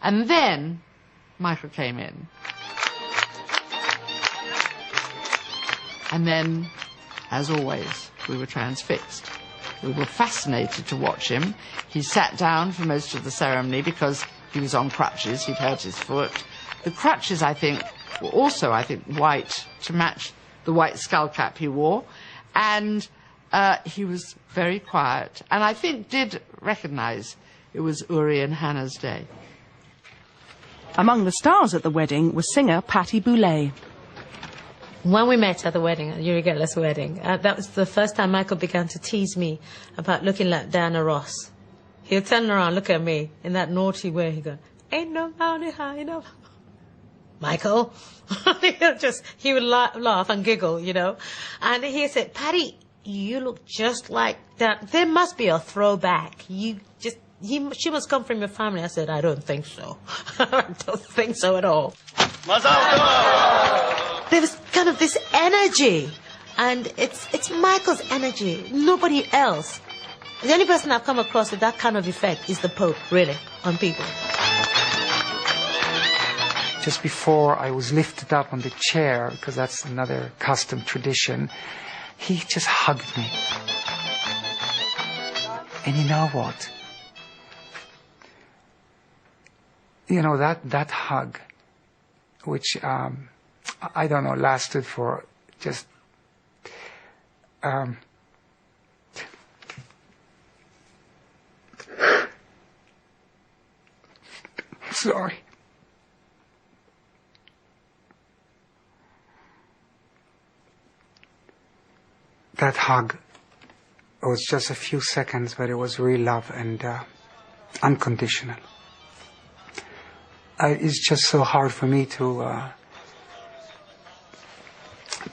And then Michael came in. And then, as always, we were transfixed. We were fascinated to watch him. He sat down for most of the ceremony because he was on crutches. He'd hurt his foot. The crutches, I think, were also, white to match the white skull cap he wore. And he was very quiet. And I think did recognize it was Uri and Hannah's day. Among the stars at the wedding was singer Patti Boulay. When we met at the wedding, at Uri Geller's wedding, that was the first time Michael began to tease me about looking like Diana Ross. He'll turn around, look at me in that naughty way. He'd go, "Ain't no mountain high enough." Michael. he would laugh and giggle, you know. And he said, "Patti, you look just like that. There must be a throwback. She must come from your family." I said, "I don't think so." I don't think so at all. There was kind of this energy, and it's Michael's energy, nobody else. The only person I've come across with that kind of effect is the Pope, really, on people. Just before I was lifted up on the chair, because that's another custom tradition, he just hugged me. And you know what? You know, that hug, which, I don't know, lasted for just, sorry. That hug was just a few seconds, but it was real love and unconditional. It's just so hard for me to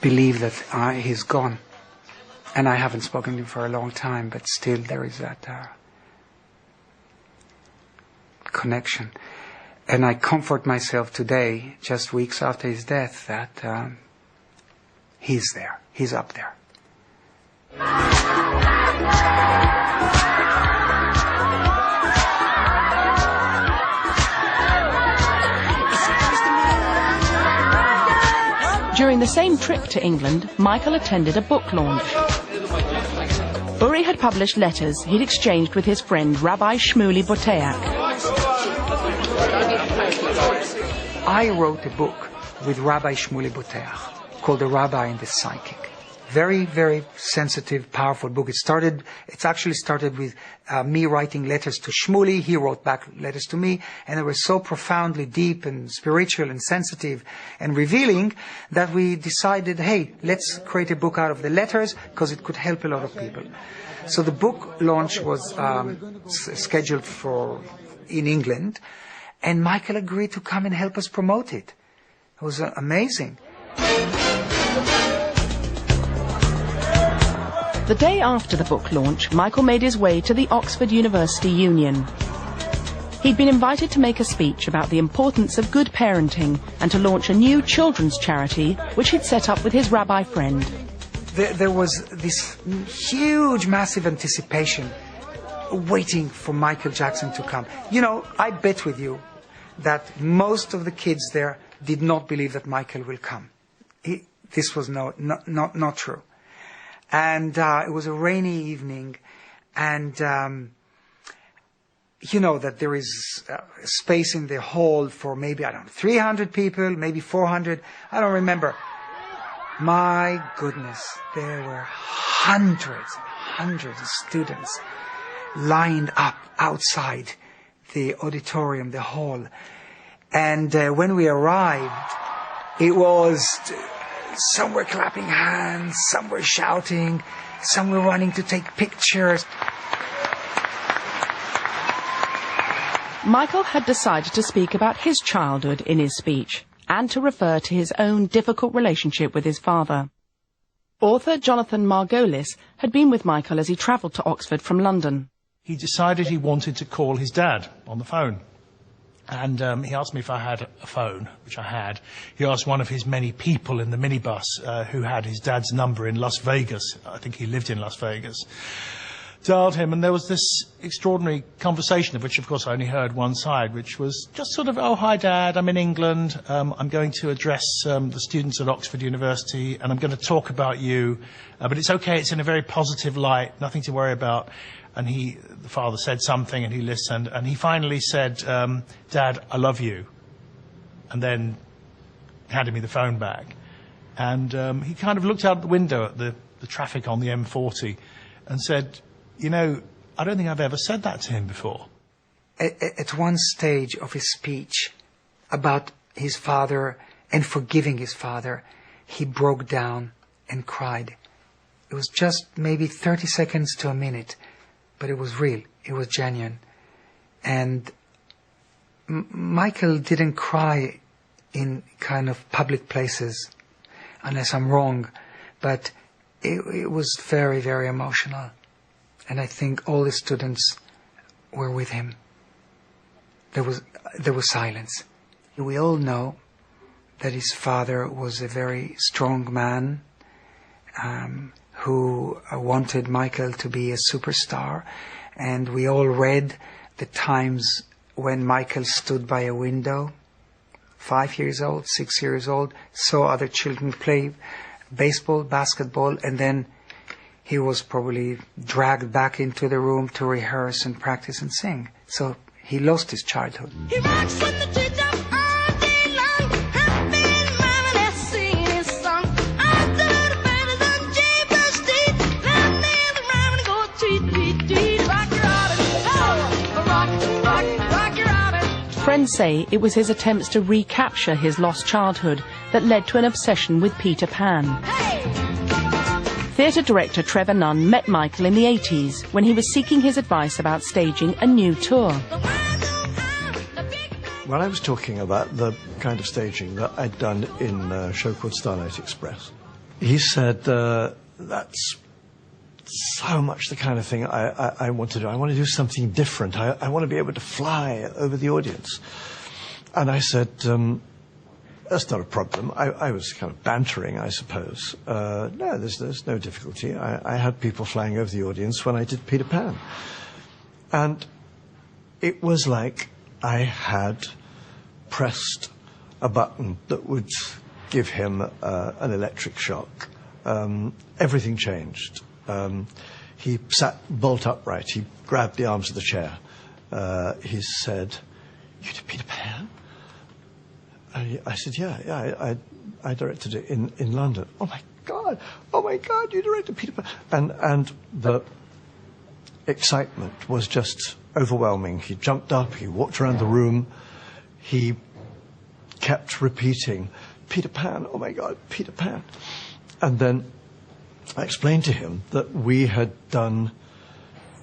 believe that he's gone. And I haven't spoken to him for a long time, but still there is that connection. And I comfort myself today, just weeks after his death, that he's there. He's up there. During the same trip to England, Michael attended a book launch. Uri had published letters he'd exchanged with his friend Rabbi Shmuley Boteach. I wrote a book with Rabbi Shmuley Boteach called The Rabbi and the Psychic. Very, very sensitive, powerful book. It actually started with me writing letters to Shmuley. He wrote back letters to me, and they were so profoundly deep and spiritual and sensitive and revealing that we decided, hey, let's create a book out of the letters because it could help a lot of people. So the book launch was scheduled in England, and Michael agreed to come and help us promote it. It was amazing. The day after the book launch, Michael made his way to the Oxford University Union. He'd been invited to make a speech about the importance of good parenting and to launch a new children's charity, which he'd set up with his rabbi friend. There was this huge, massive anticipation waiting for Michael Jackson to come. You know, I bet with you that most of the kids there did not believe that Michael will come. This was not true. And it was a rainy evening, and you know that there is space in the hall for maybe, 300 people, maybe 400, I don't remember. My goodness, there were hundreds and hundreds of students lined up outside the auditorium, the hall. And when we arrived, it was... some were clapping hands, some were shouting, some were running to take pictures. Michael had decided to speak about his childhood in his speech and to refer to his own difficult relationship with his father. Author Jonathan Margolis had been with Michael as he travelled to Oxford from London. He decided he wanted to call his dad on the phone. And he asked me if I had a phone, which I had. He asked one of his many people in the minibus who had his dad's number in Las Vegas. I think he lived in Las Vegas. dialed him, and there was this extraordinary conversation, of which, of course, I only heard one side, which was just sort of, "Oh, hi, Dad, I'm in England. I'm going to address the students at Oxford University, and I'm going to talk about you. But it's okay, it's in a very positive light, nothing to worry about." And the father said something, and he listened, and he finally said, "Dad, I love you," and then handed me the phone back. And he kind of looked out the window at the traffic on the M40 and said, "You know, I don't think I've ever said that to him before." At one stage of his speech about his father and forgiving his father, he broke down and cried. It was just maybe 30 seconds to a minute, but it was real. It was genuine. And Michael didn't cry in kind of public places, unless I'm wrong, but it was very, very emotional. And I think all the students were with him. There was silence. We all know that his father was a very strong man who wanted Michael to be a superstar. And we all read the times when Michael stood by a window, 5 years old, 6 years old, saw other children play baseball, basketball, and then he was probably dragged back into the room to rehearse and practice and sing. So he lost his childhood. He rocks with the treetop all day long. Happy mama that's singing his song. I do the babies on Jaybird Street. Let me around and go tweet, tweet, tweet. Rock your robin, oh, rock, rock, rock your robin. Friends say it was his attempts to recapture his lost childhood that led to an obsession with Peter Pan. Hey! Theatre director Trevor Nunn met Michael in the 80s when he was seeking his advice about staging a new tour. When I was talking about the kind of staging that I'd done in a show called Starlight Express, he said, that's so much the kind of thing I want to do. I want to do something different. I want to be able to fly over the audience. And I said, that's not a problem. I was kind of bantering, I suppose. No, there's no difficulty. I had people flying over the audience when I did Peter Pan. And it was like I had pressed a button that would give him an electric shock. Everything changed. He sat bolt upright. He grabbed the arms of the chair. He said, "You did Peter Pan?" I said, yeah, I directed it in London. Oh my God, you directed Peter Pan. And the excitement was just overwhelming. He jumped up, he walked around the room, he kept repeating, "Peter Pan, oh my God, Peter Pan." And then I explained to him that we had done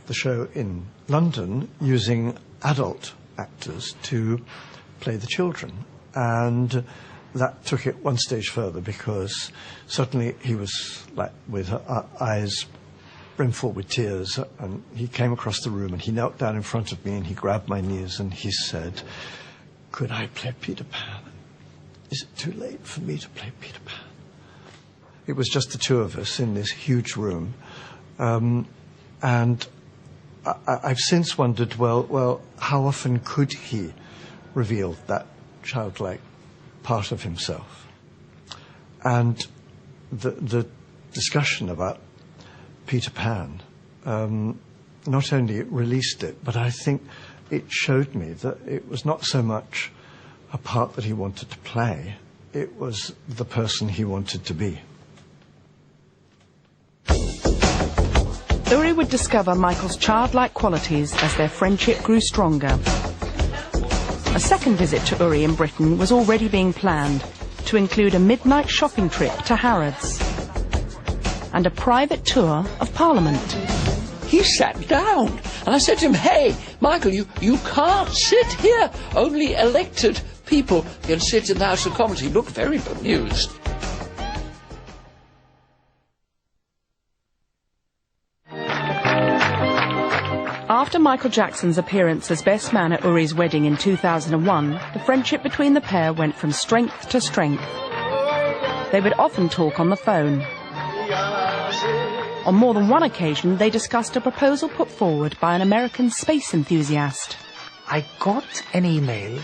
the show in London using adult actors to play the children. And that took it one stage further, because suddenly he was like with eyes brimful with tears, and he came across the room and he knelt down in front of me and he grabbed my knees and he said, "Could I play Peter Pan? Is it too late for me to play Peter Pan?" It was just the two of us in this huge room. And I've since wondered, well, how often could he reveal that childlike part of himself? And the discussion about Peter Pan not only released it, but I think it showed me that it was not so much a part that he wanted to play, it was the person he wanted to be. Uri would discover Michael's childlike qualities as their friendship grew stronger. A second visit to Uri in Britain was already being planned, to include a midnight shopping trip to Harrods and a private tour of Parliament. He sat down, and I said to him, "Hey, Michael, you can't sit here. Only elected people can sit in the House of Commons." He looked very bemused. After Michael Jackson's appearance as best man at Uri's wedding in 2001, the friendship between the pair went from strength to strength. They would often talk on the phone. On more than one occasion, they discussed a proposal put forward by an American space enthusiast. I got an email